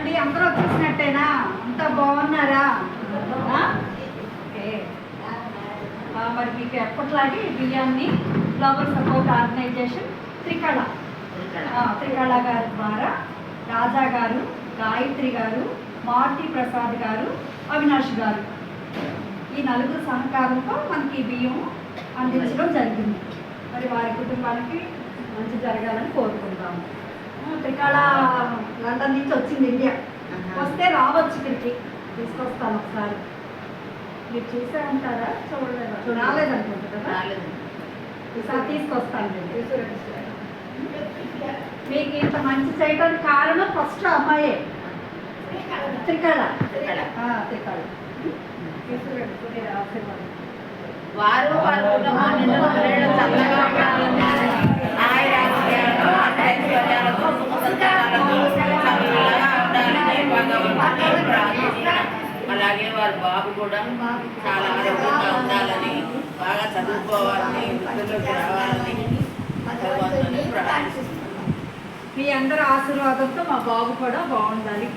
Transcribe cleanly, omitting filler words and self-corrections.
ఏమండి అందరూ చూసినట్టేనా? అంతా బాగున్నారా? ఓకే. మరి మీకు ఎప్పట్లాగే బియ్యాన్ని ఫ్లవర్ సపోర్ట్ ఆర్గనైజేషన్ త్రికళ గారి ద్వారా రాజా గారు, గాయత్రి గారు, మారుతి ప్రసాద్ గారు, అవినాష్ గారు ఈ నలుగురు సహకారంతో మనకి బియ్యం అందించడం జరిగింది. మరి వారి కుటుంబానికి మంచి జరగాలని కోరుకుంటాము. త్రికళ లండన్ నుంచి వచ్చింది ఇండియా. వస్తే రావచ్చు, ఇక్కడికి తీసుకొస్తాను ఒకసారి. మీరు చూసే ఉంటారా? రాలేదనుకుంటా కదా. ఈసారి తీసుకొస్తాను. మీకు ఇంత మంచి చేయడానికి కారణం ఫస్ట్ అమ్మాయే, త్రికళ. వారు అలాగే వారి బాబు కూడా చాలా ఆరోగ్యంగా ఉండాలని, బాగా చదువుకోవాలని, వృత్తిలోకి రావాలని మీ అందరి ఆశీర్వాదంతో మా బాబు కూడా బాగుండాలి.